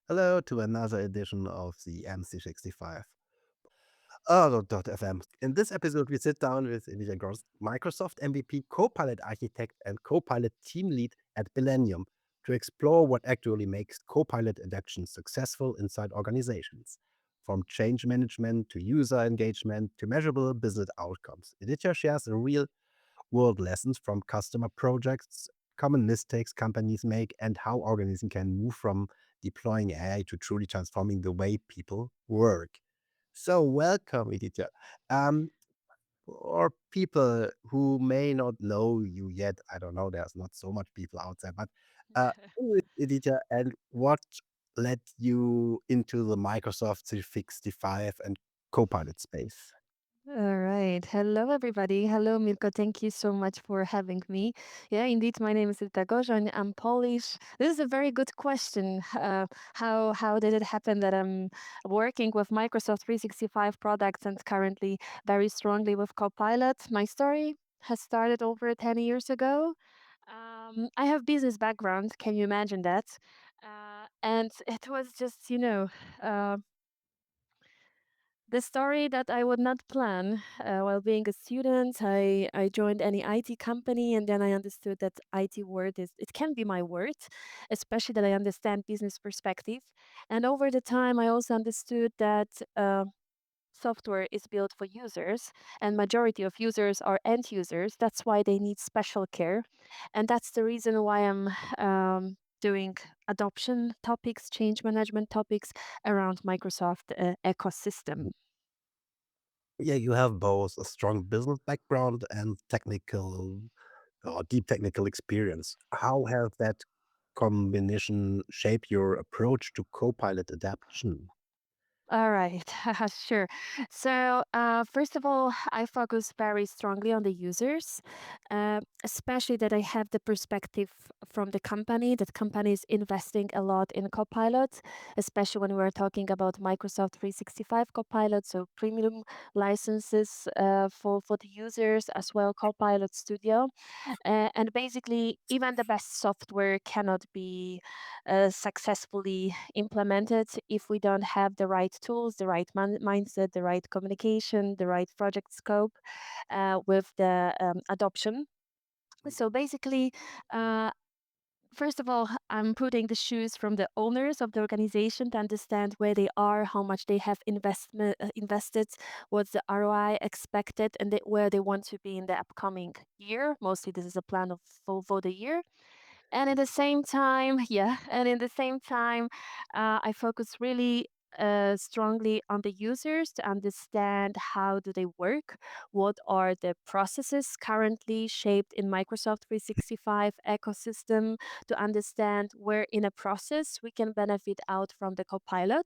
Hello to another edition of the MC65. Oh, .fm. In this episode, we sit down with Edyta Gross, Microsoft MVP Copilot Architect and Copilot Team Lead at Millennium, to explore what actually makes Copilot adoption successful inside organizations, from change management to user engagement to measurable business outcomes. Edyta shares real world lessons from customer projects, common mistakes companies make, and how organizations can move from deploying AI to truly transforming the way people work. So, welcome, Editha. Um, for people who may not know you yet, I don't know, there's not so much people out there, but who is Editha and what led you into the Microsoft 365 and Copilot space? All right. Hello, everybody. Hello, Mirko. Thank you so much for having me. Yeah, indeed, my name is Edyta Gorzoń. I'm Polish. This is a very good question. How did it happen that I'm working with Microsoft 365 products and currently very strongly with Copilot? My story has started over 10 years ago. I have business background. Can you imagine that? And it was just, uh, the story that I would not plan while being a student. I joined any IT company and then I understood that IT word is, it can be my word, especially that I understand business perspective. And over the time, I also understood that software is built for users and majority of users are end users. That's why they need special care. And that's the reason why I'm doing adoption topics, change management topics around Microsoft ecosystem. Yeah, you have both a strong business background and technical or deep technical experience. How has that combination shaped your approach to Copilot adaptation? All right, sure. So, first of all, I focus very strongly on the users, especially that I have the perspective from the company, that company is investing a lot in Copilot, especially when we're talking about Microsoft 365 Copilot, so premium licenses for the users as well, Copilot Studio. And basically, even the best software cannot be successfully implemented if we don't have the right tools, the right mindset, the right communication, the right project scope with the adoption. So basically, uh, first of all, I'm putting the shoes from the owners of the organization to understand where they are, how much they have invested, what's the ROI expected, and where they want to be in the upcoming year. Mostly, this is a plan of for the year. And at the same time, yeah, and in the same time, I focus really strongly on the users to understand how do they work, what are the processes currently shaped in Microsoft 365 ecosystem, to understand where in a process we can benefit out from the Copilot,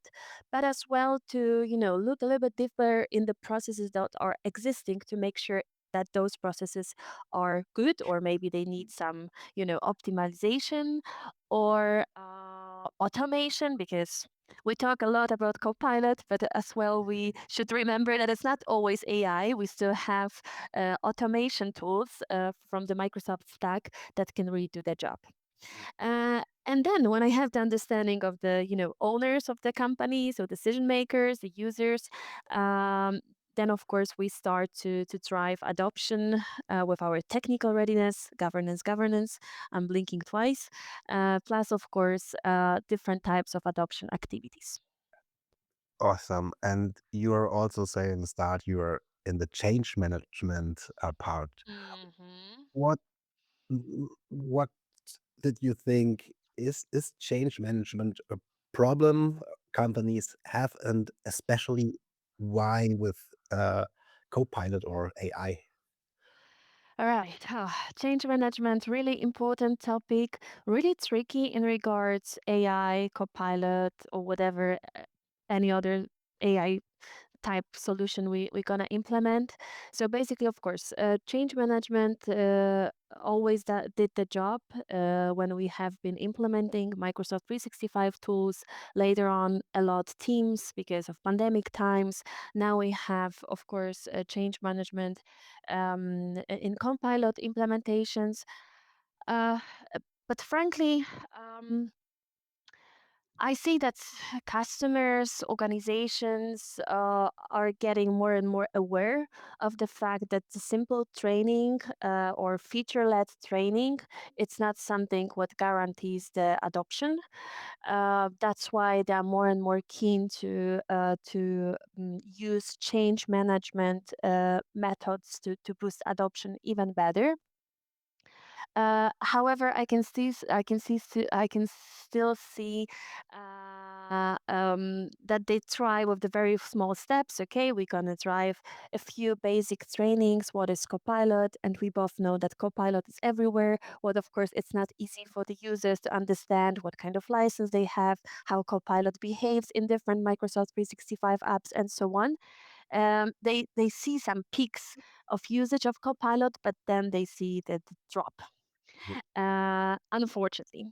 but as well to look a little bit deeper in the processes that are existing to make sure that those processes are good, or maybe they need some optimization or automation, because we talk a lot about Copilot, but as well, we should remember that it's not always AI. We still have automation tools from the Microsoft stack that can really do their job. And then when I have the understanding of the owners of the company, so decision makers, the users, then of course we start to drive adoption with our technical readiness, governance. I'm blinking twice. Plus, of course, different types of adoption activities. Awesome. And you're also saying start you're in the change management part. Hmm. What what did you think is change management a problem companies have, and especially why with Copilot or AI? All right. Change management, really important topic, really tricky in regards AI, Copilot, or whatever any other AI type solution we're going to implement. So basically, of course, change management always did the job when we have been implementing Microsoft 365 tools. Later on, a lot Teams because of pandemic times. Now we have, of course, change management in Copilot implementations. Uh, but frankly, um, I see that customers, organizations are getting more and more aware of the fact that the simple training or feature-led training, it's not something what guarantees the adoption. That's why they're more and more keen to use change management methods to boost adoption even better. However, I can still see that they try with the very small steps. Okay, we're gonna drive a few basic trainings. What is Copilot? And we both know that Copilot is everywhere. What, of course, it's not easy for the users to understand what kind of license they have, how Copilot behaves in different Microsoft 365 apps, and so on. They see some peaks of usage of Copilot, but then they see the drop, unfortunately.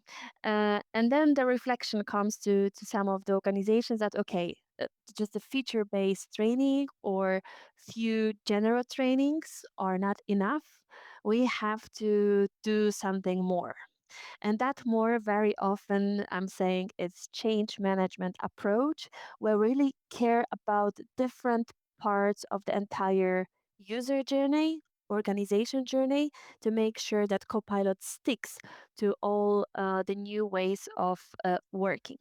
And then the reflection comes to some of the organizations that, okay, just a feature based training or few general trainings are not enough. We have to do something more. And that more very often, I'm saying, it's change management approach where we really care about different parts of the entire user journey, organization journey, to make sure that Copilot sticks to all the new ways of working.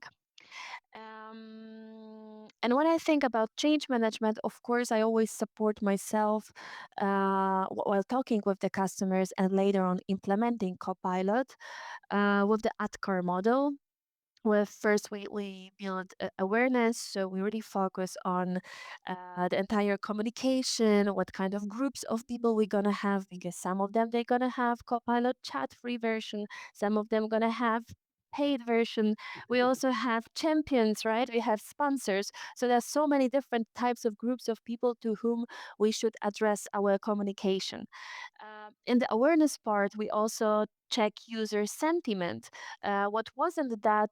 And when I think about change management, of course, I always support myself while talking with the customers and later on implementing Copilot with the ADKAR model. With first, we build awareness, so we really focus on the entire communication, what kind of groups of people we're gonna have, because some of them they're gonna have Copilot chat free version, some of them gonna have paid version. We also have champions, right? We have sponsors. So there's so many different types of groups of people to whom we should address our communication. In the awareness part, we also check user sentiment. What wasn't that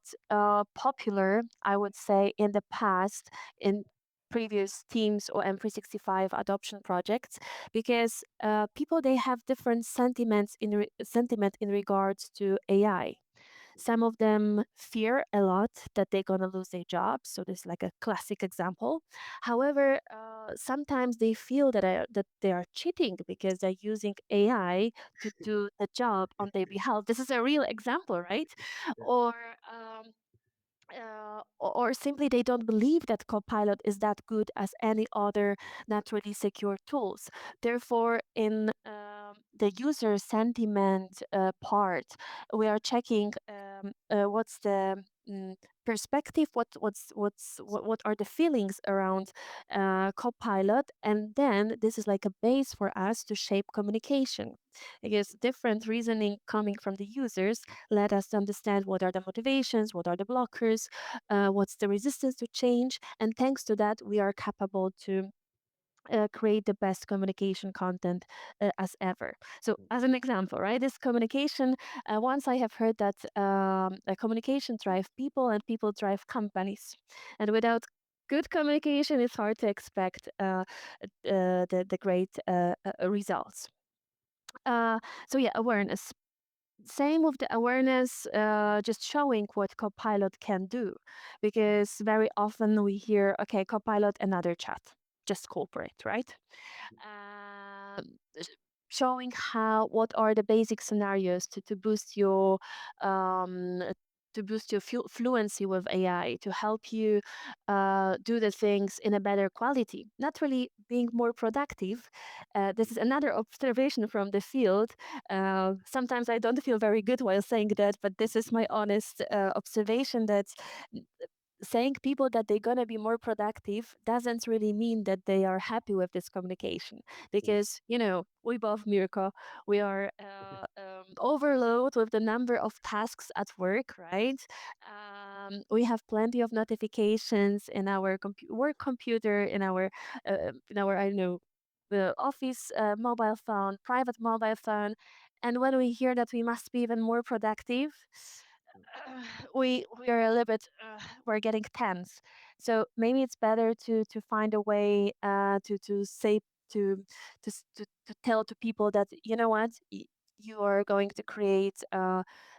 popular, I would say, in the past in previous Teams or M365 adoption projects, because people they have different sentiment in regards to AI. Some of them fear a lot that they're going to lose their job. So this is like a classic example. However, sometimes they feel that they are cheating because they're using AI to do the job on their behalf. This is a real example, right? Or or simply they don't believe that Copilot is that good as any other naturally secure tools. Therefore, in the user sentiment part, we are checking what's the perspective, what are the feelings around Copilot, and then this is like a base for us to shape communication. Because different reasoning coming from the users let us understand what are the motivations, what are the blockers, what's the resistance to change. And thanks to that, we are capable to create the best communication content as ever. So, as an example, right, this communication, once I have heard that communication drive people and people drive companies. And without good communication, it's hard to expect the great results. So, yeah, awareness. Same with the awareness, just showing what Copilot can do. Because very often we hear, okay, Copilot, another chat, just corporate, right? S- Showing what are the basic scenarios to boost your um, fluency with AI, to help you do the things in a better quality, not really being more productive. This is another observation from the field. Sometimes I don't feel very good while saying that, but this is my honest observation that saying people that they're going to be more productive doesn't really mean that they are happy with this communication, because we both, Mirko, we are overloaded with the number of tasks at work, right? We have plenty of notifications in our work computer, in our I don't know, the office mobile phone, private mobile phone. And when we hear that we must be even more productive, we are a little bit we're getting tense. So maybe it's better to find a way to say to tell to people that, you know what, you are going to create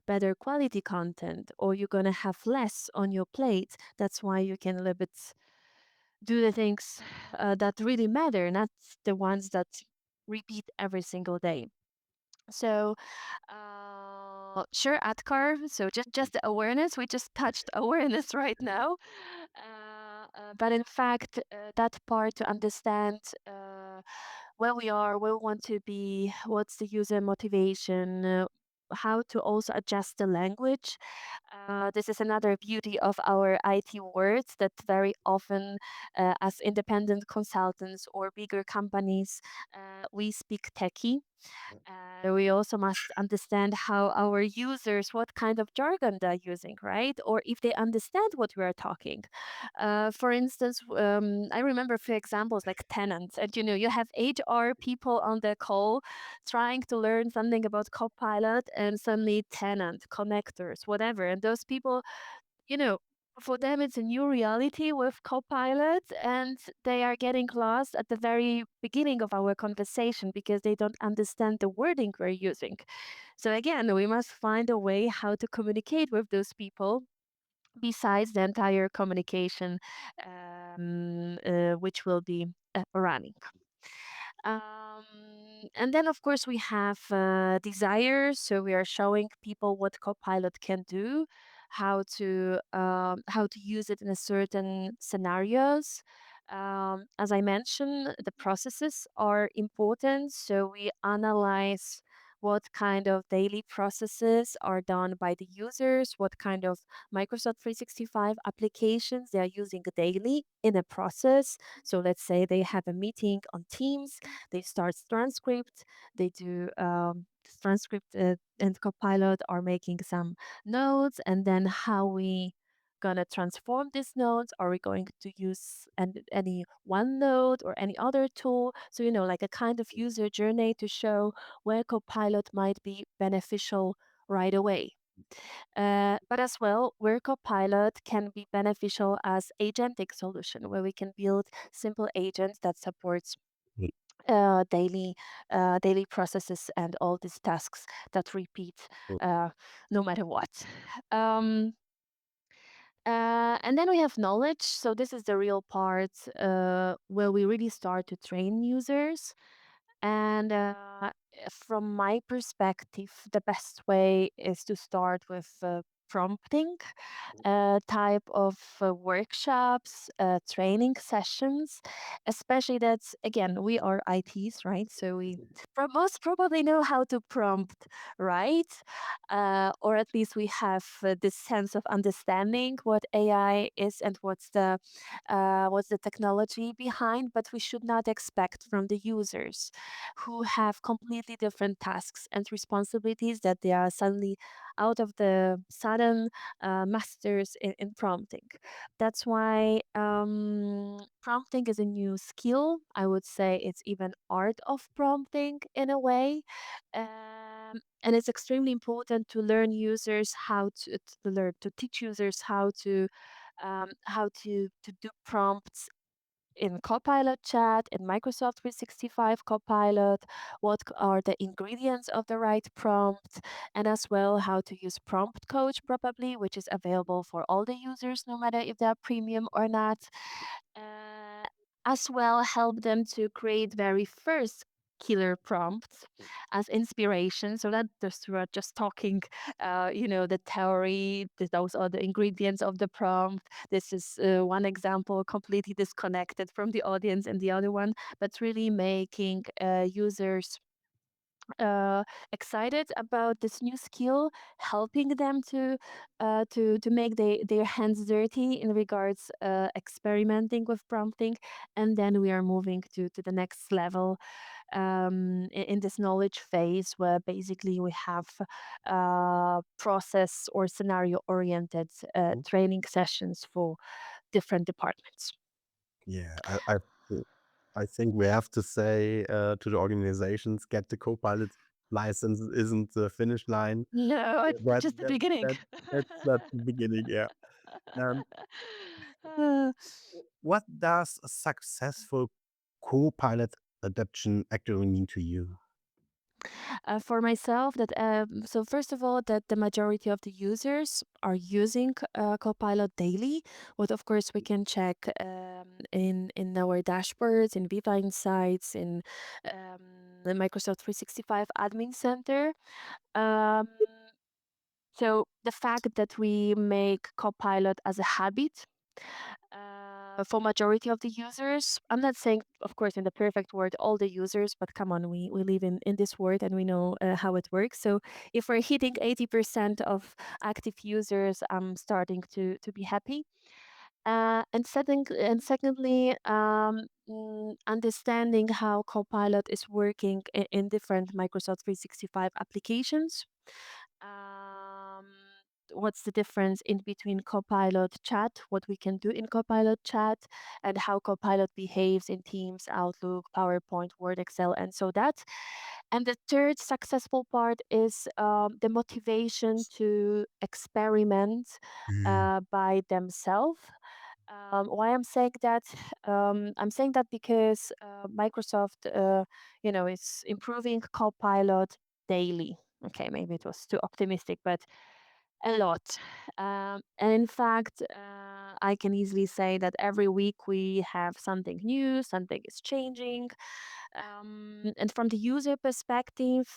better quality content, or you're going to have less on your plate. That's why you can a little bit do the things that really matter, not the ones that repeat every single day. So, sure, ADKAR. So just the awareness. We just touched awareness right now, but in fact, that part to understand where we are, where we want to be, what's the user motivation. How to also adjust the language. This is another beauty of our IT words that very often, as independent consultants or bigger companies, we speak techie. We also must understand how our users, what kind of jargon they're using, right? Or if they understand what we are talking. For instance, I remember a few examples like tenants, and you have HR people on the call trying to learn something about Copilot, and suddenly tenant, connectors, whatever. And those people, you know, for them, it's a new reality with Copilot, and they are getting lost at the very beginning of our conversation because they don't understand the wording we're using. So, again, we must find a way how to communicate with those people besides the entire communication which will be running. And then, of course, we have desires. So we are showing people what Copilot can do, how to use it in a certain scenarios. As I mentioned, the processes are important. So we analyze what kind of daily processes are done by the users, what kind of Microsoft 365 applications they are using daily in a process. So let's say they have a meeting on Teams, they start transcript, they do transcript, and Copilot are making some notes, and then how we gonna transform these notes. Are we going to use any OneNote or any other tool? So, like a kind of user journey to show where Copilot might be beneficial right away. But as well, where Copilot can be beneficial as agentic solution, where we can build simple agents that supports Mm. daily daily processes and all these tasks that repeat Mm. uh, no matter what. Um, and then we have knowledge. So this is the real part where we really start to train users. And from my perspective, the best way is to start with prompting type of workshops, training sessions, especially that's, again, we are ITs, right? So we most probably know how to prompt, right? Or at least we have this sense of understanding what AI is and what's the technology behind, but we should not expect from the users who have completely different tasks and responsibilities that they are suddenly out of the sudden masters in prompting. That's why prompting is a new skill. I would say it's even art of prompting in a way. And it's extremely important to learn users how to learn to teach users how to do prompts in Copilot chat, in Microsoft 365 Copilot, what are the ingredients of the right prompt, and as well how to use Prompt Coach probably, which is available for all the users, no matter if they're premium or not. Uh, as well, help them to create very first killer prompts as inspiration, so that just we're just talking the theory, those are the ingredients of the prompt. This is one example completely disconnected from the audience, and the other one, but really making users excited about this new skill, helping them to make their hands dirty in regards experimenting with prompting, and then we are moving to the next level in this knowledge phase, where basically we have process or scenario oriented Mm. training sessions for different departments. Yeah, I think we have to say to the organizations, get the Copilot license isn't the finish line, No, it's but just the beginning. that's the beginning. Yeah. Um, Uh, what does a successful Copilot adoption actually mean to you? For myself, that so first of all, that the majority of the users are using Copilot daily. But of course, we can check in our dashboards, in Viva Insights, in the Microsoft 365 Admin Center. Um, so the fact that we make Copilot as a habit for majority of the users, I'm not saying, of course, in the perfect world, all the users, but come on, we live in this world and we know how it works. So if we're hitting 80% of active users, I'm starting to be happy. Secondly, understanding how Copilot is working in different Microsoft 365 applications. Um, what's the difference in between Copilot chat, what we can do in Copilot chat, and how Copilot behaves in Teams, Outlook, PowerPoint, Word, Excel, and so that. And the third successful part is the motivation to experiment Mm. by themselves. Why I'm saying that? I'm saying that because Microsoft, is improving Copilot daily. Okay, maybe it was too optimistic, but a lot. And in fact, I can easily say that every week we have something new, something is changing. And from the user perspective,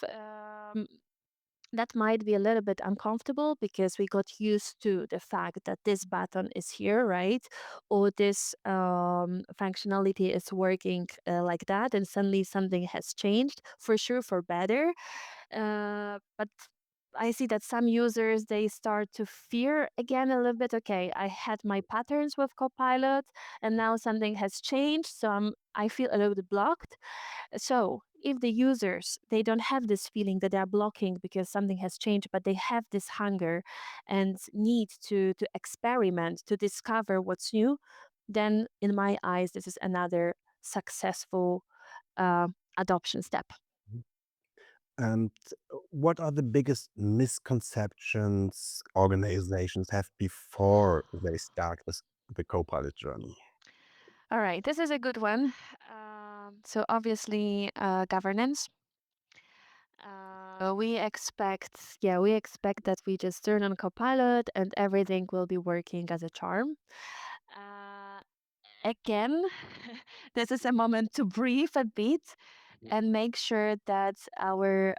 that might be a little bit uncomfortable because we got used to the fact that this button is here, right? Or this functionality is working like that, and suddenly something has changed for sure for better. But I see that some users they start to fear again a little bit. Okay, I had my patterns with Copilot, and now something has changed, so I feel a little bit blocked. So if the users they don't have this feeling that they're blocking because something has changed, but they have this hunger and need to experiment to discover what's new, then in my eyes this is another successful uh, adoption step. And what are the biggest misconceptions organizations have before they start with the Copilot journey? All right, this is a good one. So obviously, governance. We expect that we just turn on Copilot and everything will be working as a charm. Uh, Again, this is a moment to breathe a bit and make sure that our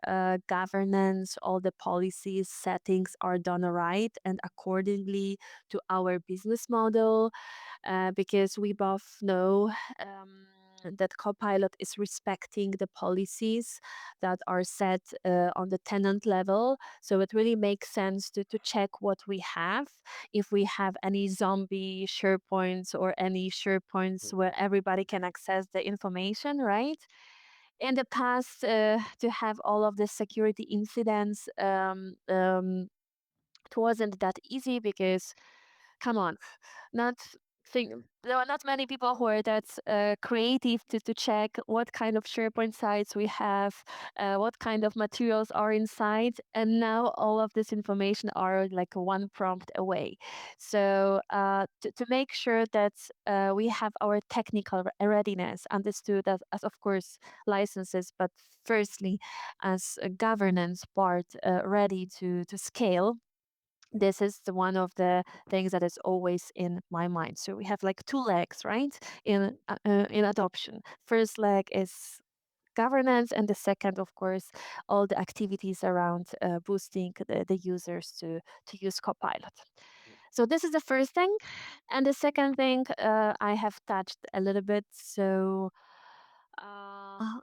governance, all the policies, settings are done right and accordingly to our business model, because we both know that Copilot is respecting the policies that are set on the tenant level. So it really makes sense to check what we have. If we have any zombie SharePoints or any SharePoints where everybody can access the information, right? In the past, to have all of the security incidents, it wasn't that easy because come on, not think there are not many people who are that creative to check what kind of SharePoint sites we have, what kind of materials are inside, and now all of this information are like one prompt away. So to make sure that we have our technical readiness understood as of course licenses, but firstly as a governance part ready to scale, this is one of the things that is always in my mind. So we have like two legs, right? In adoption. First leg is governance, and the second, of course, all the activities around boosting the users to use Copilot. So this is the first thing, and the second thing I have touched a little bit. So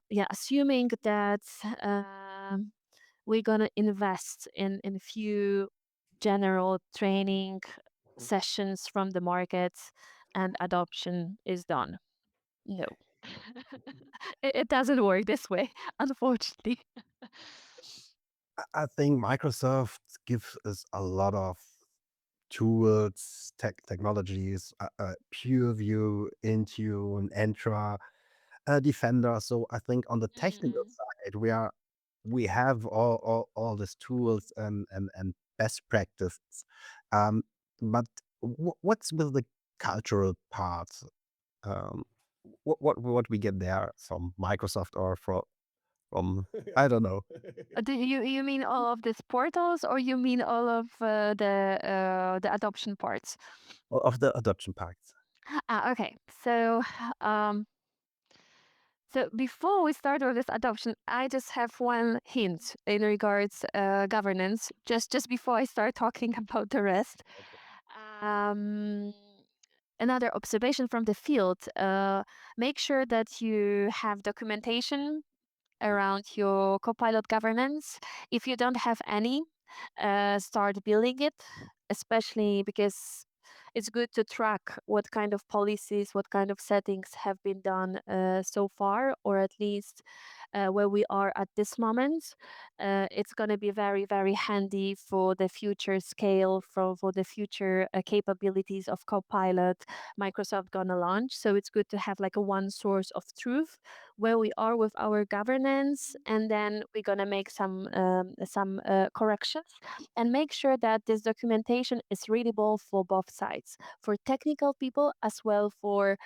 yeah, assuming that we're gonna invest in a few general training sessions from the market and adoption is done. No. It doesn't work this way, unfortunately. I think Microsoft gives us a lot of tools, technologies, PureView, Intune, Entra, Defender. So I think on the technical Mhm. side, we have all these tools and best practices. Um, but what's with the cultural part? Um, what we get there from Microsoft or from I don't know, Do you mean all of these portals, or you mean all of the adoption parts? of the adoption packs. Okay. So, um, so before we start with this adoption, I just have one hint in regards governance. Just before I start talking about the rest, Okay. um, another observation from the field: make sure that you have documentation around your Copilot governance. If you don't have any, start building it, especially because it's good to track what kind of policies, what kind of settings have been done so far, or at least where we are at this moment. It's going to be very, very handy for the future scale, for the future capabilities of Copilot Microsoft gonna launch. So it's good to have like a one source of truth where we are with our governance, and then we're gonna make some corrections and make sure that this documentation is readable for both sides, for technical people as well for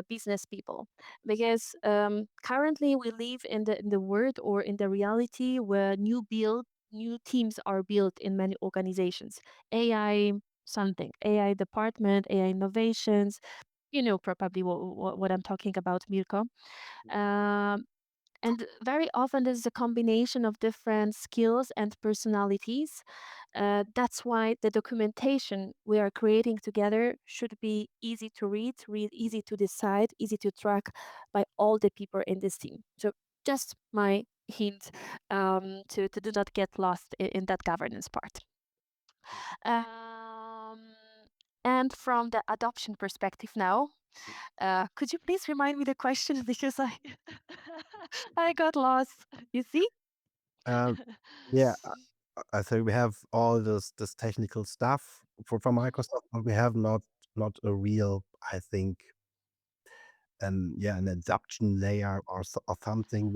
business people, because currently we live in the world or in the reality where new teams are built in many organizations. AI something, AI department, AI innovations. You know probably what I'm talking about, Mirko. Um, and very often, this is a combination of different skills and personalities. That's why the documentation we are creating together should be easy to read, easy to decide, easy to track by all the people in this team. So, just my hint to do not get lost in that governance part. Um, and from the adoption perspective now, could you please remind me the question because I I got lost. You see? Um, yeah, I think we have all this technical stuff for Mhm. Microsoft, but we have not a real, I think, yeah, an adoption layer or something.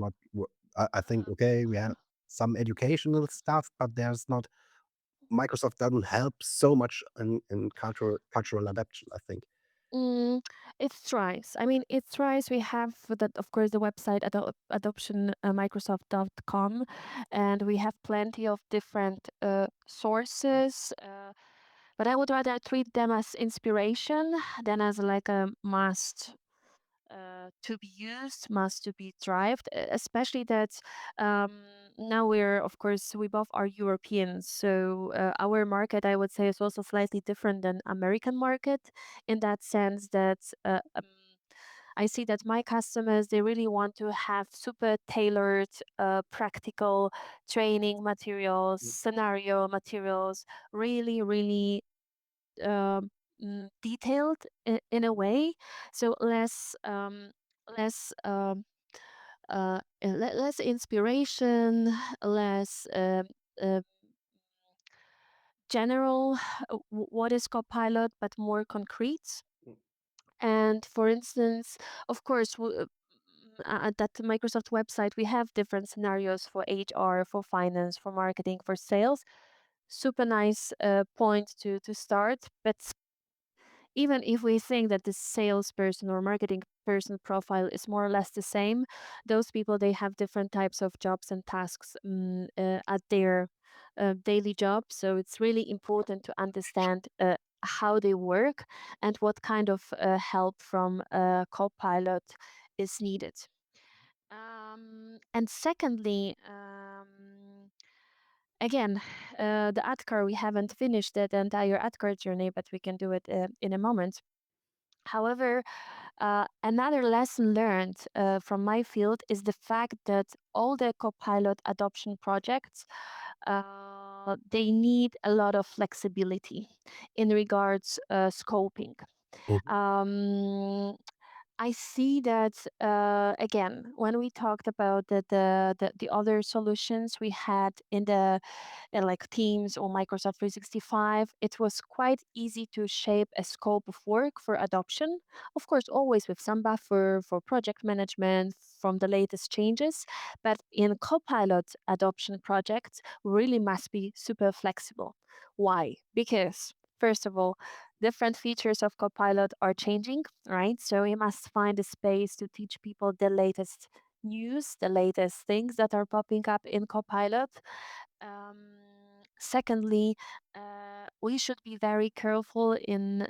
I think, okay, we have some educational stuff, but there's not Microsoft doesn't help so much in cultural adaptation, I think. Mm, it tries. I mean, it tries. We have that, of course, the website adoption Microsoft.com, and we have plenty of different sources. But I would rather treat them as inspiration than as like a must to be used, must to be derived, especially that now we're, of course, we both are Europeans. So our market, I would say, is also slightly different than American market in that sense that I see that my customers, they really want to have super tailored, practical training materials, Mm, scenario materials, really, really detailed in a way, so less less inspiration, less uh, general what is Copilot, but more concrete. mm, And for instance, of course, at that Microsoft website, we have different scenarios for HR, for finance, for marketing, for sales. Super nice point to start, but even if we think that the salesperson or marketing person profile is more or less the same, those people, they have different types of jobs and tasks at their daily job. So it's really important to understand how they work and what kind of help from Copilot is needed. And secondly, again, the ADKAR, we haven't finished the entire ADKAR journey, but we can do it in a moment. However, another lesson learned from my field is the fact that all the Copilot adoption projects, they need a lot of flexibility in regards scoping. mhm, Um, I see that again when we talked about the other solutions we had in the like Teams or Microsoft 365, it was quite easy to shape a scope of work for adoption. Of course, always with some buffer for project management from the latest changes. But in Copilot adoption projects, we really must be super flexible. Why? Because first of all, different features of Copilot are changing, right? So we must find a space to teach people the latest news, the latest things that are popping up in Copilot. Secondly, we should be very careful in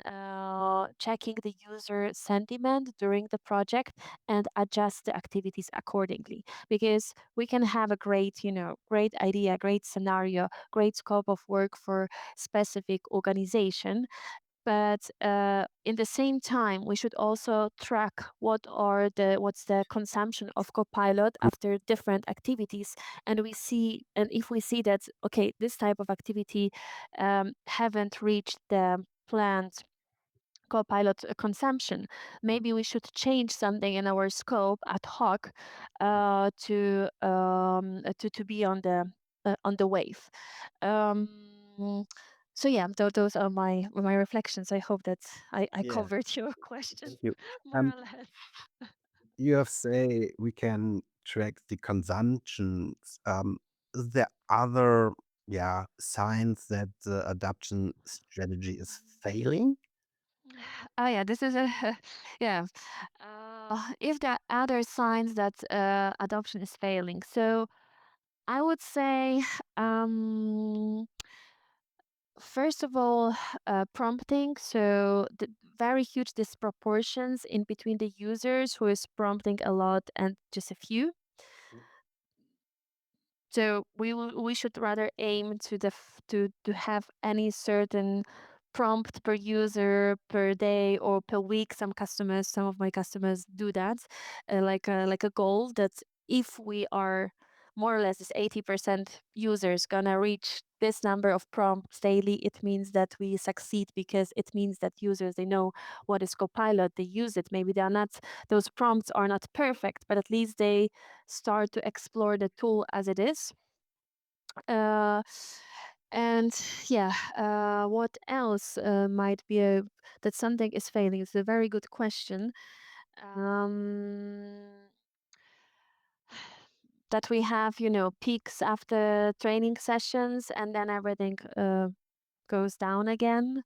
checking the user sentiment during the project and adjust the activities accordingly. Because we can have a great, great idea, great scenario, great scope of work for specific organization, but in the same time we should also track what's the consumption of Copilot after different activities, and if we see that okay, this type of activity haven't reached the planned Copilot consumption, maybe we should change something in our scope ad hoc to be on the wave. um, so yeah, those are my reflections. I hope that I Yeah, covered your question thank you. more Um, or less. you have say we can track the consumptions. Is there other, yeah, signs that the adoption strategy is failing? Oh yeah, this is a yeah. If there are other signs that adoption is failing, so I would say first of all, prompting. So the very huge disproportions in between the users who is prompting a lot and just a few. So we should rather aim to have any certain prompt per user per day or per week. Some of my customers do that, like a goal that if we are more or less this 80% users gonna reach this number of prompts daily, it means that we succeed because it means that users they know what is Copilot, they use it. Maybe they are not those prompts are not perfect, but at least they start to explore the tool as it is. Uh, and yeah, what else might be that something is failing? It's a very good question. Um, that we have, peaks after training sessions, and then everything goes down again.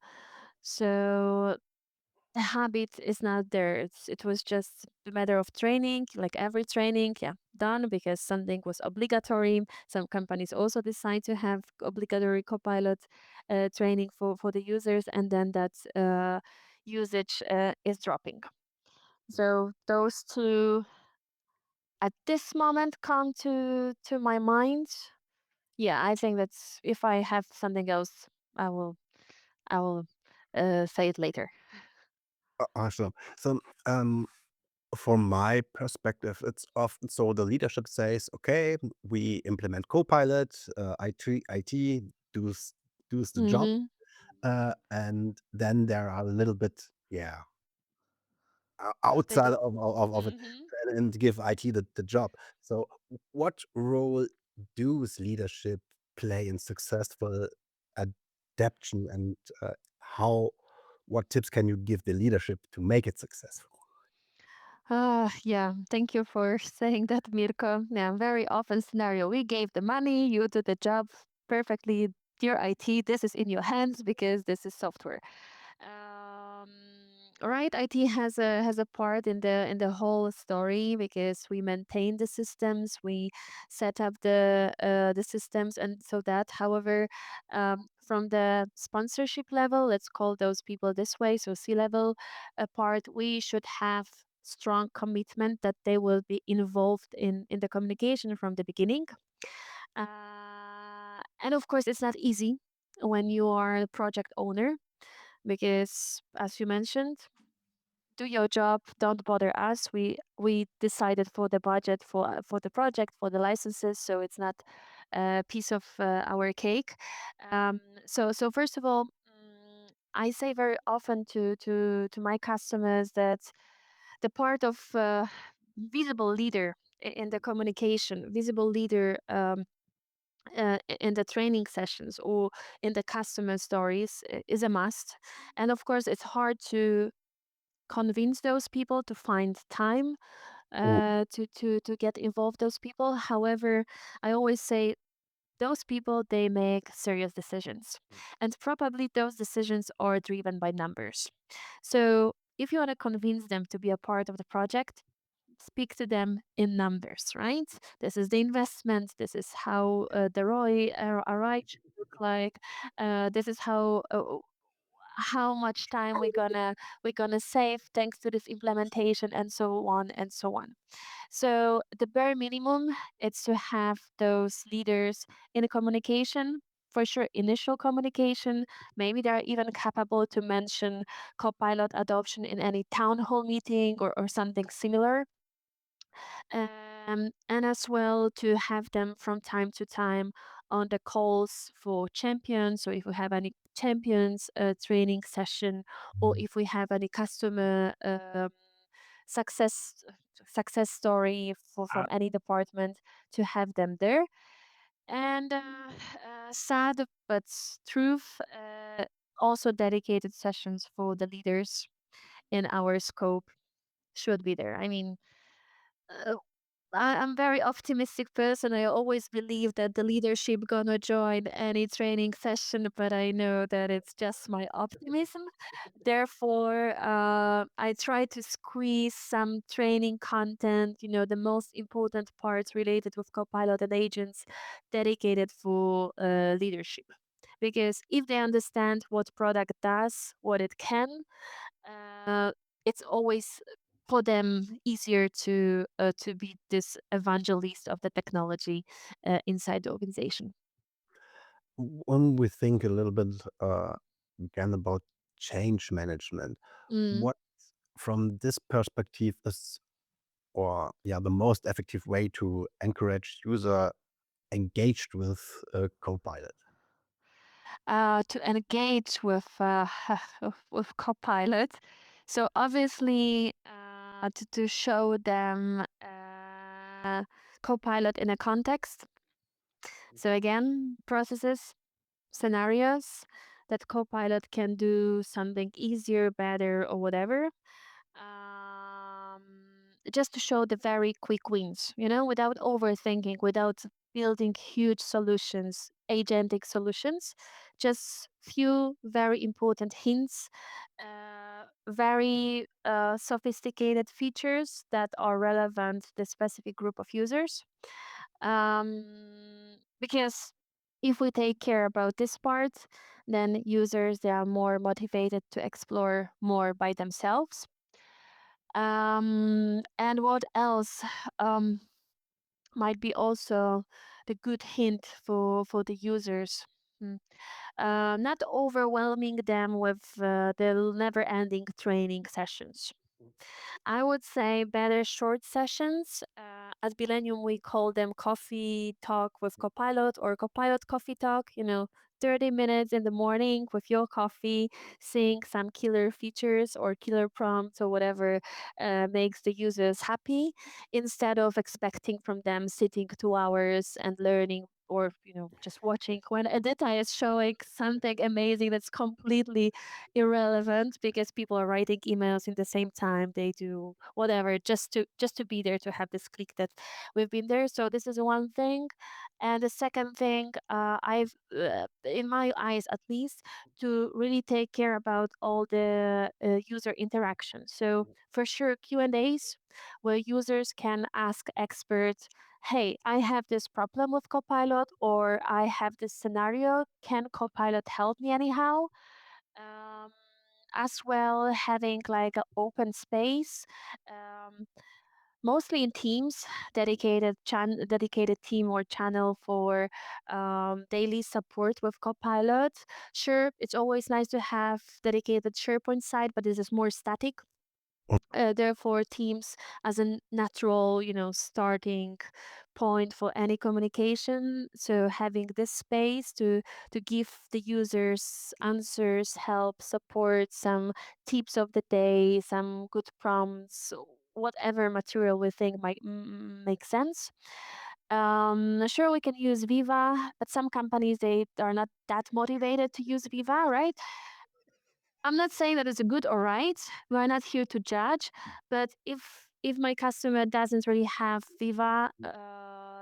So the habit is not there. It was just a matter of training, like every training, yeah, done because something was obligatory. Some companies also decide to have obligatory Copilot training for the users, and then that usage is dropping. So those two at this moment come to my mind. Yeah, I think that's if I have something else, I will I will say it later. Awesome. So, from my perspective, it's often so the leadership says, "Okay, we implement Copilot, IT does the job," Mm-hmm. and then there are a little bit, yeah, They outside do. of it, Mm-hmm. and give IT the job. So, what role does leadership play in successful adaptation, and how? What tips can you give the leadership to make it successful? Yeah, thank you for saying that, Mirko. Yeah, very often scenario. We gave the money, you do the job perfectly. Dear IT, this is in your hands because this is software. Um, right, IT has a part in the whole story because we maintain the systems, we set up the systems, and so that. However, from the sponsorship level, let's call those people this way, so C level part, we should have strong commitment that they will be involved in the communication from the beginning. And of course, it's not easy when you are a project owner because, as you mentioned, do your job, don't bother us. We decided for the budget for the project for the licenses, so it's not a piece of our cake. Um, so first of all. I say very often to my customers that the part of visible leader in the communication, visible leader in the training sessions or in the customer stories is a must. And of course, it's hard to convince those people to find time to get involved. Those people, however, I always say those people they make serious decisions, and probably those decisions are driven by numbers. So if you want to convince them to be a part of the project, speak to them in numbers, right? This is the investment. This is how the ROI should look like. This is how much time we're gonna save thanks to this implementation, and so on and so on. So the bare minimum is to have those leaders in a communication, for sure, initial communication. Maybe they're even capable to mention Copilot adoption in any town hall meeting or something similar. And as well to have them from time to time on the calls for champions. So if we have any champions training session, or if we have any customer success success story from any department, to have them there. And sad but truth, also dedicated sessions for the leaders in our scope should be there. I mean, uh, I'm very optimistic person. I always believe that the leadership gonna join any training session, but I know that it's just my optimism. Therefore, I try to squeeze some training content, the most important parts related with Copilot and agents dedicated for leadership. Because if they understand what product does, what it can, uh, it's always for them easier to be this evangelist of the technology inside the organization. When we think a little bit again about change management, Mm. what from this perspective is, or yeah, the most effective way to encourage user engaged with Copilot? To engage with Copilot. So obviously, to show them Copilot in a context. So again, processes, scenarios that Copilot can do something easier, better, or whatever. Just to show the very quick wins, without overthinking, without building huge solutions, agentic solutions, just few very important hints, very sophisticated features that are relevant to the specific group of users. Because if we take care about this part, then users they are more motivated to explore more by themselves. And what else might be also the good hint for the users? Hmm. Not overwhelming them with the never-ending training sessions. I would say better short sessions. At Millennium, we call them coffee talk with Copilot or Copilot coffee talk. 30 minutes in the morning with your coffee, seeing some killer features or killer prompts or whatever makes the users happy, instead of expecting from them sitting 2 hours and learning, or just watching when Editha is showing something amazing that's completely irrelevant, because people are writing emails in the same time they do whatever, just to be there, to have this click that we've been there. So this is one thing. And the second thing, I've in my eyes at least, to really take care about all the user interaction. So for sure, Q&As where users can ask experts, hey, I have this problem with Copilot, or I have this scenario, can Copilot help me anyhow? um, as well, having like an open space, um, mostly in teams, dedicated team or channel for daily support with Copilot. Sure, it's always nice to have dedicated SharePoint site, but this is more static. Therefore, Teams as a natural, starting point for any communication. So having this space to give the users answers, help, support, some tips of the day, some good prompts, whatever material we think might make sense. Sure, we can use Viva, but some companies they are not that motivated to use Viva, right? I'm not saying that it's a good or right. We're not here to judge. But if my customer doesn't really have Viva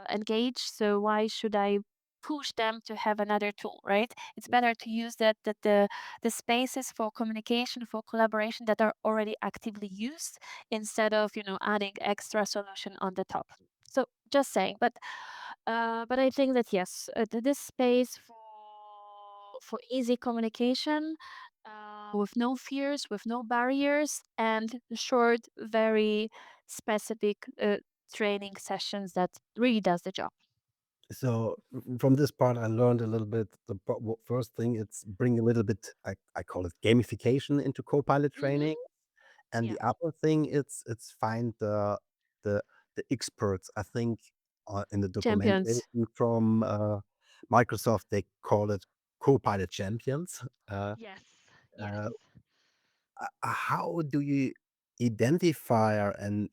engaged, so why should I push them to have another tool, right? It's better to use the spaces for communication, for collaboration that are already actively used instead of, adding extra solution on the top. So just saying, but I think that yes, this space for easy communication, with no fears, with no barriers, and short, very specific training sessions that really does the job. So from this part, I learned a little bit. First thing, it's bring a little bit. I call it gamification into Copilot training, Hmm. and Yeah, the other thing, it's find the the experts. I think in the champions. documentation from Microsoft, they call it Copilot champions. Yes, yes. Uh, how do you identify and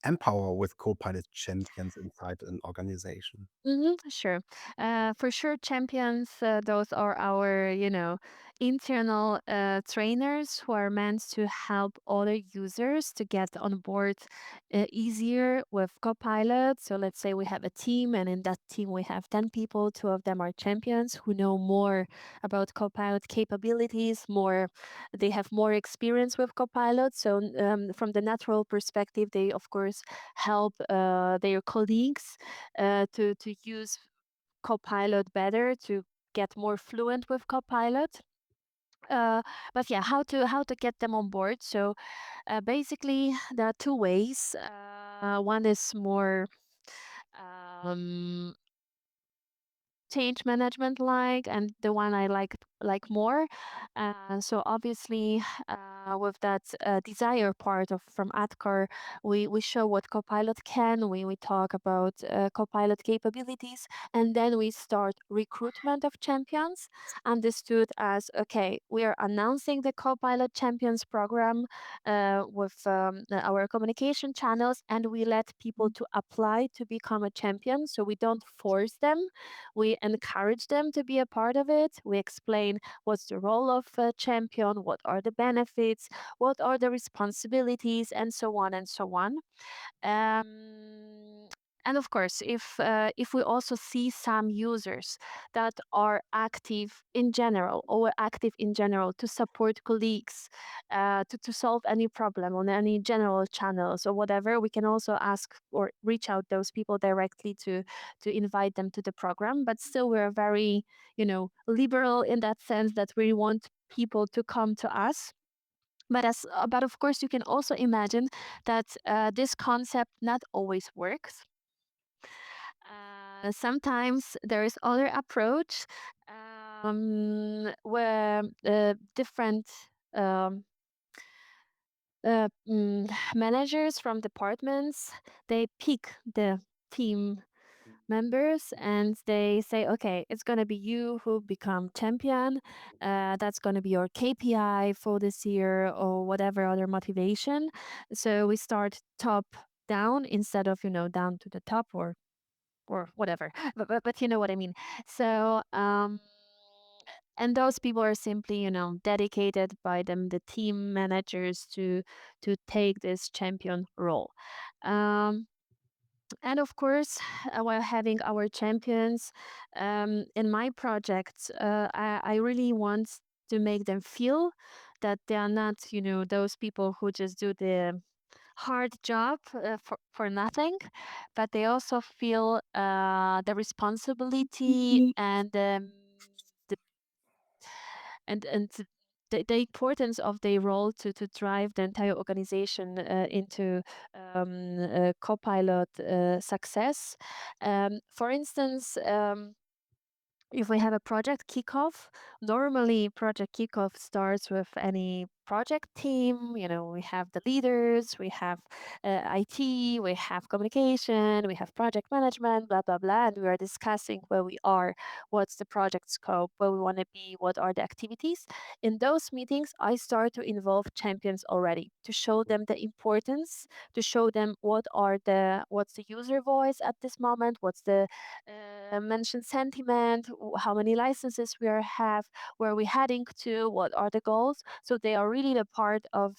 empower with Copilot champions inside an organization? Sure. For sure, champions, those are our, internal trainers who are meant to help other users to get on board easier with Copilot. So let's say we have a team, and in that team, we have 10 people. Two of them are champions who know more about Copilot capabilities, they have more experience with Copilot. So, from the natural perspective, they, of course, help their colleagues to use Copilot better, to get more fluent with Copilot. Uh, but yeah, how to get them on board? So basically, there are two ways. One is more um, change management like, and the one I like more. So obviously, with that desire part of from ADKAR, we show what Copilot can. We talk about Copilot capabilities, and then we start recruitment of champions, understood as okay, we are announcing the Copilot Champions program with our communication channels, and we let people to apply to become a champion. So we don't force them, we encourage them to be a part of it. We explain what's the role of a champion, what are the benefits, what are the responsibilities, and so on and so on. Um, and of course, if we also see some users that are active in general or active in general to support colleagues, to solve any problem on any general channels or whatever, we can also ask or reach out those people directly to invite them to the program. But still, we're very, liberal in that sense that we want people to come to us. But of course, you can also imagine that this concept not always works. Sometimes there is other approach, where different um, managers from departments, they pick the team members and they say, okay, it's going to be you who become champion. That's going to be your KPI for this year or whatever other motivation. So we start top down instead of, down to the top or whatever. But you know what I mean. So and those people are simply, dedicated by them, the team managers, to take this champion role. Um, and of course, while having our champions in my project, I really want to make them feel that they are not, those people who just do the hard job for nothing, but they also feel the responsibility the and the importance of their role to drive the entire organization into Copilot success. For instance, if we have a project kickoff, normally project kickoff starts with any project team. We have the leaders, we have IT, we have communication, we have project management, blah, blah, blah. And we are discussing where we are, what's the project scope, where we want to be, what are the activities. In those meetings, I start to involve champions already to show them the importance, to show them what's the user voice at this moment, what's the mentioned sentiment, how many licenses we have, where are we heading to, what are the goals. So they are really the part of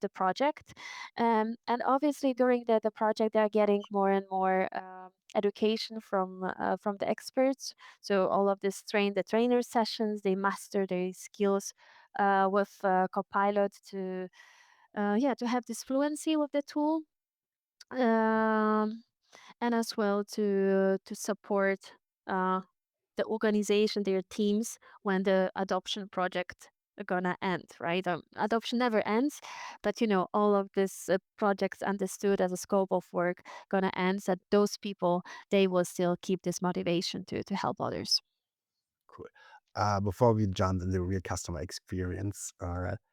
the project. And obviously, during the project, they're getting more and more education from the experts. So all of this the trainer sessions, they master their skills with Copilot to yeah, to have this fluency with the tool, um, and as well to support uh, the organization, their teams, when the adoption project are gonna end, right? Adoption never ends, but all of this projects understood as a scope of work gonna end. That those people, they will still keep this motivation to help others. Cool. Before we jump into the real customer experience,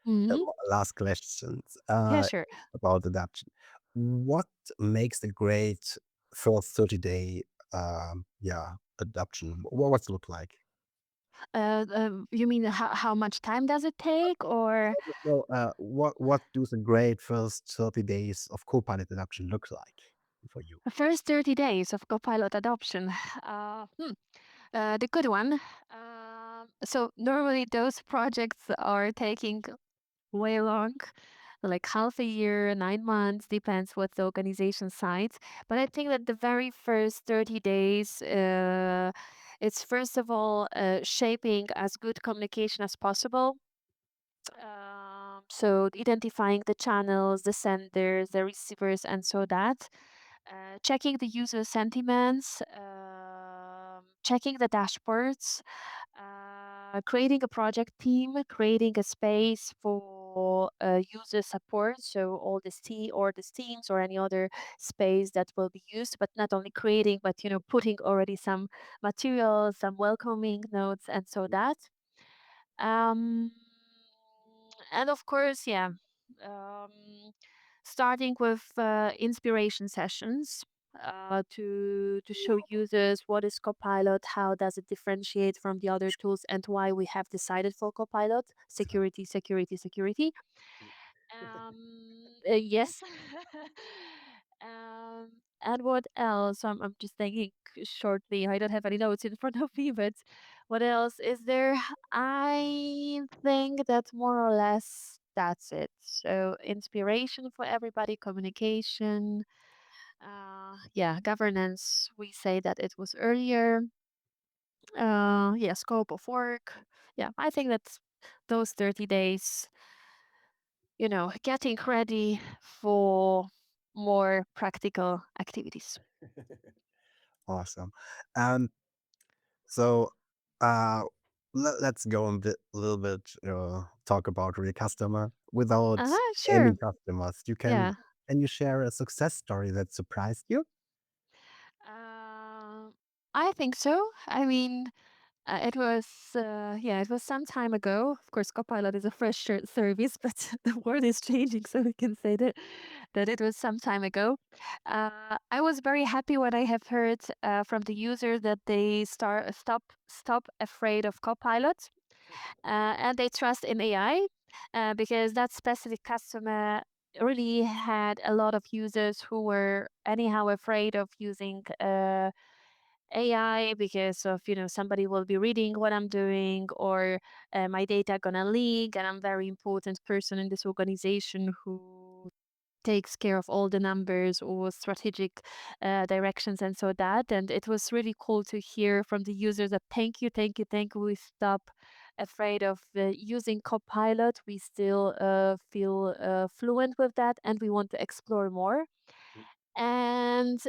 Hmm. last questions Yeah, sure. about adoption. What makes a great first 30-day adoption? What's it look like? You mean how much time does it take, or No, what does a great first 30 days of Copilot adoption look like for you? the first 30 days of Copilot adoption? The good one. So normally those projects are taking way long, like half a year, 9 months, depends what the organization size. But I think that the very first 30 days, it's first of all shaping as good communication as possible. So identifying the channels, the senders, the receivers, and so that. Checking the user sentiments, checking the dashboards, creating a project team, creating a space for user support. So all this or this teams or any other space that will be used, but not only creating, but putting already some materials, some welcoming notes, and so that. Um, and of course, yeah, um, starting with inspiration sessions to show users what is Copilot, how does it differentiate from the other tools, and why we have decided for Copilot. Security, security, security. Yes. And what else? I'm just thinking shortly. I don't have any notes in front of me, but what else is there? I think that more or less that's it. So inspiration for everybody, communication, yeah, governance. We say that it was earlier. Yeah, scope of work. Yeah, I think that's those 30 days, getting ready for more practical activities. Awesome. Um, so uh, let's go a little bit talk about real customer without Uh-huh, any sure. customers. Yeah. Can you share a success story that surprised you? Uh, I think so. I mean, it was some time ago. Of course, Copilot is a fresh service, but the world is changing, so we can say that it was some time ago. I was very happy when I have heard from the user that they stop afraid of Copilot, and they trust in AI, because that specific customer really had a lot of users who were anyhow afraid of using AI because of somebody will be reading what I'm doing, or my data gonna leak, and I'm very important person in this organization who takes care of all the numbers or strategic directions, and so that. And it was really cool to hear from the users that thank you, thank you, thank you. We stop afraid of using Copilot. We still feel fluent with that, and we want to explore more. And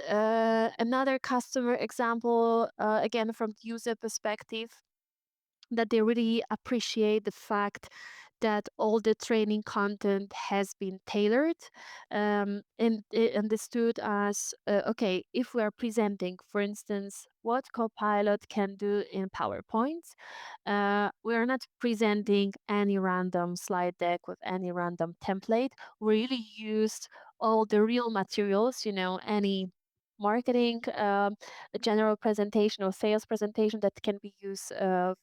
another customer example, again from the user perspective, that they really appreciate the fact that all the training content has been tailored, and understood as okay, if we are presenting, for instance, what Copilot can do in PowerPoint, we are not presenting any random slide deck with any random template. We really used all the real materials, any marketing a general presentation or sales presentation that can be used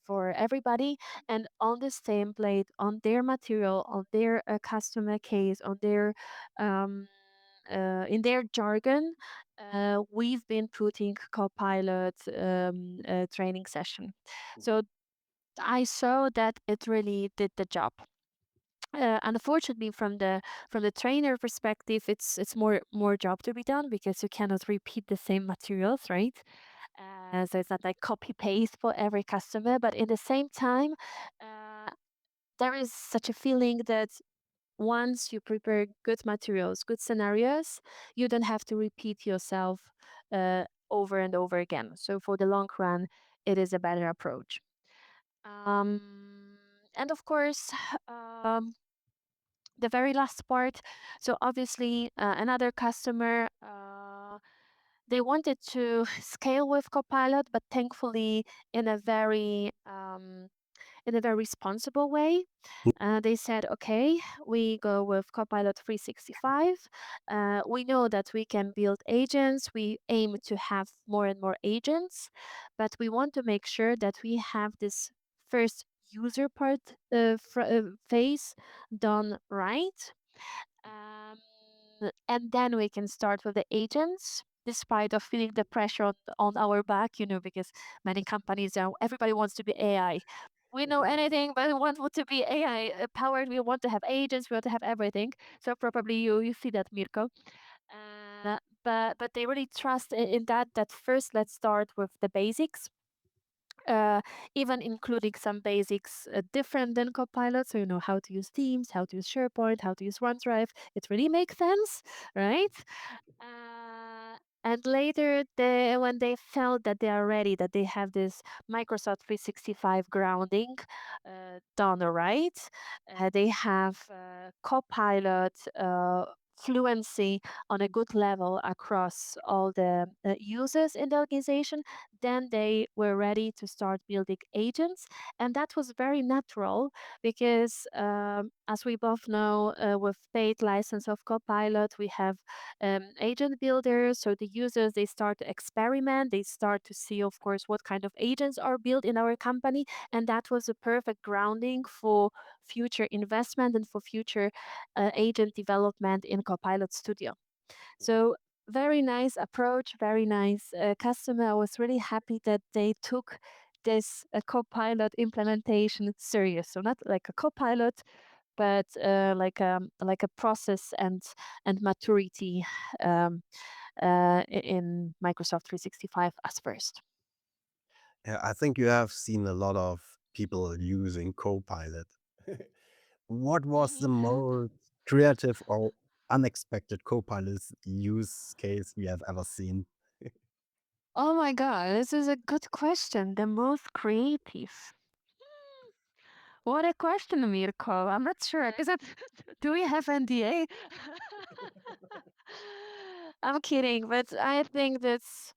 for everybody. And on this template, on their material, on their customer case, on their in their jargon, we've been putting Copilot training session. So I saw that it really did the job. Unfortunately, from the trainer perspective, it's more job to be done because you cannot repeat the same materials, right? So it's not like copy paste for every customer, but in the same time, uh, there is such a feeling that once you prepare good materials, good scenarios, you don't have to repeat yourself over and over again. So for the long run, it is a better approach. And of course, um, the very last part. So obviously, another customer. They wanted to scale with Copilot, but thankfully in a very responsible way. They said, okay, we go with Copilot 365. We know that we can build agents. We aim to have more and more agents, but we want to make sure that we have this first user part phase done right. And then we can start with the agents, despite of feeling the pressure on our back, because many companies are, everybody wants to be AI. We know anything, but we want to be AI powered. We want to have agents. We want to have everything. So probably you see that, Mirko. But they really trust in that first let's start with the basics, uh, even including some basics different than Copilot. So, how to use Teams, how to use SharePoint, how to use OneDrive. It really makes sense, right? Uh, and later, when they felt that they are ready, that they have this Microsoft 365 grounding done right, they have Copilot fluency on a good level across all the users in the organization, then they were ready to start building agents. And that was very natural because, as we both know, with paid license of Copilot, we have agent builders. So the users, they start to experiment. They start to see, of course, what kind of agents are built in our company. And that was a perfect grounding for future investment and for future agent development in Copilot Studio. So very nice approach, very nice customer. I was really happy that they took this Copilot implementation serious. So not like a Copilot, but like a process and maturity um, in Microsoft 365 as first. Yeah, I think you have seen a lot of people using Copilot. What was the Mhm. most creative or unexpected Copilot use case you have ever seen? Oh my God, this is a good question. The most creative. What a question, Mirko. I'm not sure. Is it? Do we have NDA? I'm kidding, but I think that's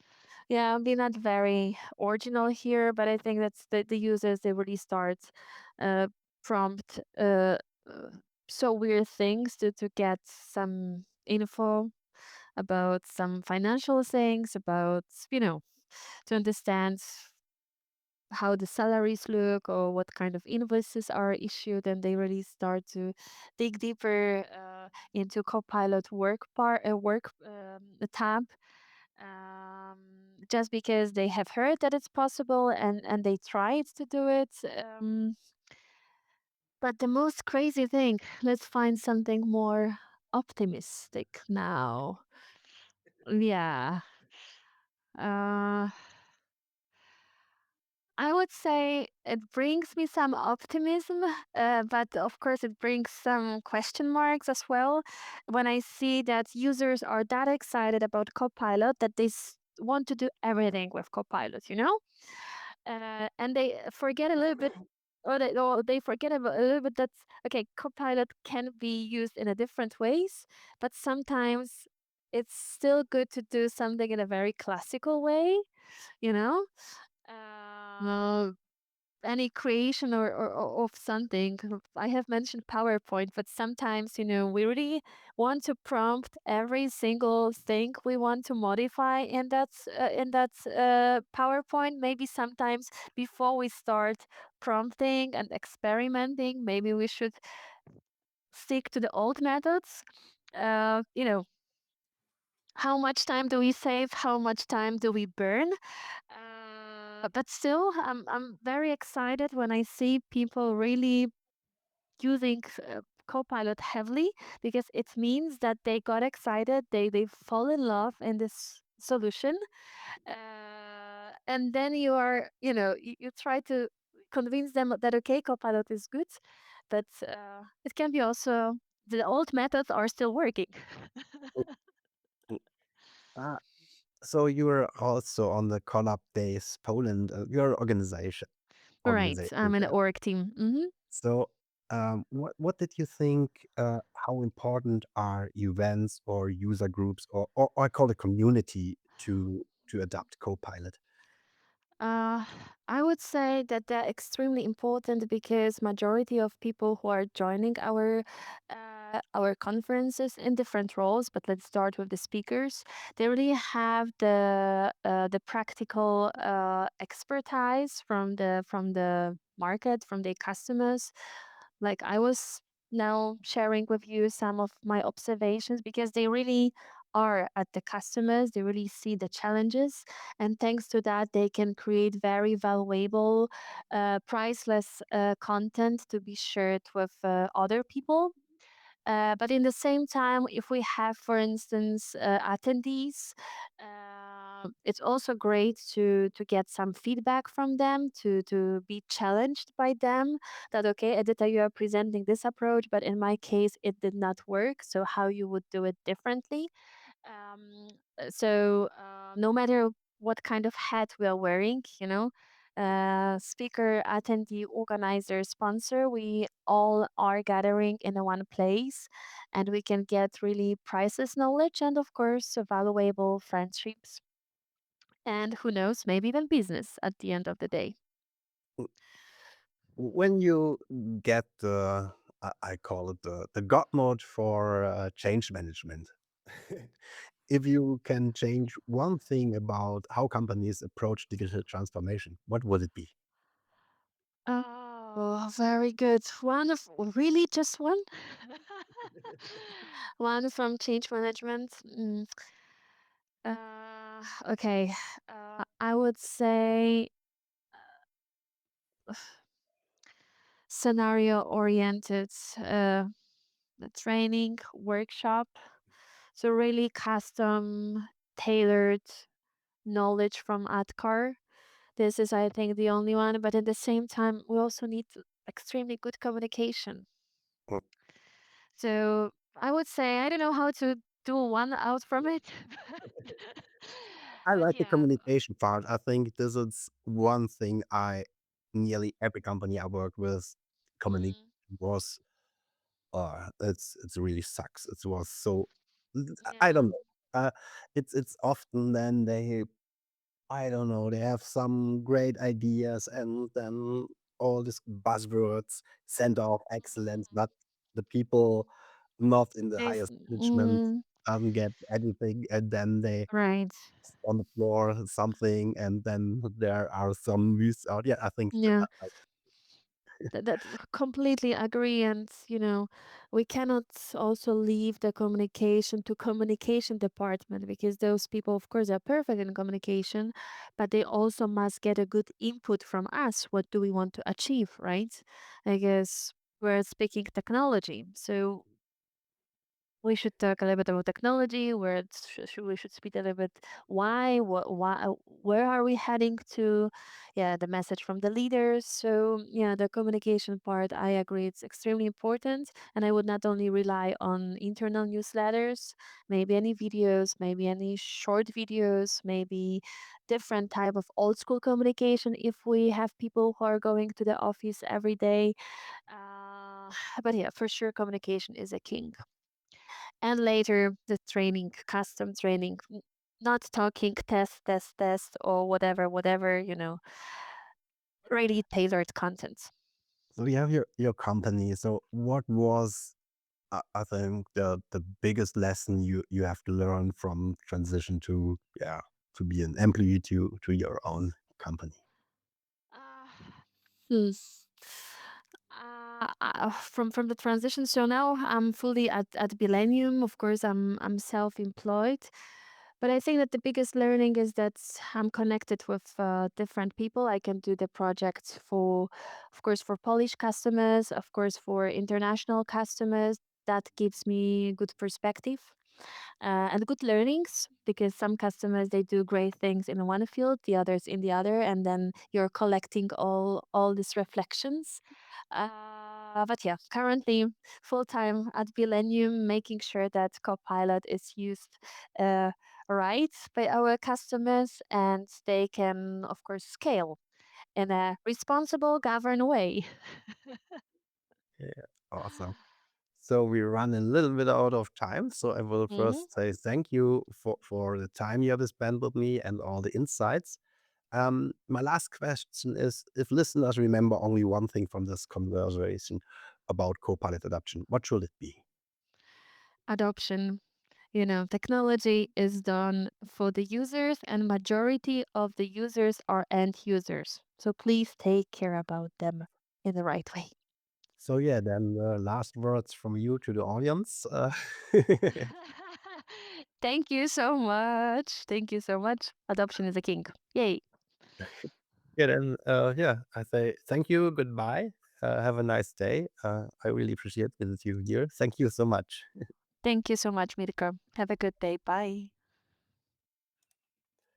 yeah. I'm being not very original here, but I think that's the users they really start uh, prompt uh, so weird things to get some info about some financial things about to understand how the salaries look or what kind of invoices are issued, and they really start to dig deeper into Copilot work tab, um, just because they have heard that it's possible and they tried to do it. But the most crazy thing, let's find something more optimistic now. Yeah. Uh, I would say it brings me some optimism, but of course, it brings some question marks as well. When I see that users are that excited about Copilot that they want to do everything with Copilot, and they forget a little bit, or they forget about a little bit that okay, Copilot can be used in a different ways, but sometimes it's still good to do something in a very classical way, you know. Uh, any creation or of something. I have mentioned PowerPoint, but sometimes, we really want to prompt every single thing we want to modify in that PowerPoint. Maybe sometimes before we start prompting and experimenting, maybe we should stick to the old methods. How much time do we save? How much time do we burn? But still, I'm very excited when I see people really using Copilot heavily because it means that they got excited, they fall in love in this solution, and then you try to convince them that okay, Copilot is good, but it can be also the old methods are still working. Mm, ah, so you're also on the Collab Days Poland, your Right, organization I'm in an there. org team. So, what did you think? How important are events or user groups, or I call it community to adopt Copilot? Uh, I would say that they're extremely important because majority of people who are joining our conferences in different roles, but let's start with the speakers. They really have the practical expertise from the market, from their customers. Like I was now sharing with you some of my observations because they really are at the customers. They really see the challenges, and thanks to that they can create very valuable priceless content to be shared with other people, but in the same time, if we have, for instance, attendees, it's also great to get some feedback from them, to be challenged by them. That okay, Edita, you are presenting this approach, but in my case, it did not work. So how you would do it differently? Um, no matter what kind of hat we are wearing, speaker, attendee, organizer, sponsor, we all are gathering in a one place, and we can get really priceless knowledge and, of course, valuable friendships. And who knows, maybe even business at the end of the day. When you get the, I call it the God mode for change management, if you can change one thing about how companies approach digital transformation, what would it be? Oh, very good. One of really just one? One from change management. Okay. I would say scenario oriented training workshop. So, really custom, tailored knowledge from ADKAR. This is, I think, the only one. But at the same time, we also need extremely good communication. Mm, So, I would say, I don't know how to do one out from it. I But like the yeah. communication part. I think this is one thing I nearly every company I work with communication Mm, was it's really sucks. It was so I yeah. don't know. It's often then I don't know, they have some great ideas and then all these buzzwords, center of excellence, Mhm. but the people not in the This, highest management mm, doesn't get anything, and then they right. on the floor something, and then there are some views out. Yeah, I think Yeah. That completely agree, and we cannot also leave the communication to communication department because those people, of course, are perfect in communication, but they also must get a good input from us. What do we want to achieve, right? I guess we're speaking technology, so we should talk a little bit about technology, where we should speak a little bit where are we heading to? Yeah, the message from the leaders. So yeah, the communication part, I agree, it's extremely important. And I would not only rely on internal newsletters, maybe any videos, maybe any short videos, maybe different type of old school communication if we have people who are going to the office every day. Uh, but yeah, for sure, communication is a king. And later, the training, custom training, not talking test, test, test, or whatever, whatever, really tailored content. So you have your company. So what was I think the biggest lesson you have to learn from transition to to be an employee to your own company. Uh, hmm. From the transition, so now I'm fully at Millennium. Of course, I'm self-employed. But I think that the biggest learning is that I'm connected with different people. I can do the project for, of course, for Polish customers, of course, for international customers. That gives me good perspective and good learnings because some customers they do great things in one field, the others in the other, and then you're collecting all these reflections. But yeah, currently full time at Millennium, making sure that Copilot is used uh, right by our customers and they can, of course, scale in a responsible, governed way. Yeah, awesome. So we run a little bit out of time. So I will Mhm. first say thank you for the time you have spent with me and all the insights. My last question is, if listeners remember only one thing from this conversation about Copilot adoption, what should it be? Adoption. Technology is done for the users, and majority of the users are end users. So please take care about them in the right way. So yeah, then last words from you to the audience. Thank you so much. Thank you so much. Adoption is a king. Yay. Yeah, then yeah, I say thank you, goodbye. Have a nice day. I really appreciate visiting you here. Thank you so much. Thank you so much, Mirko. Have a good day. Bye.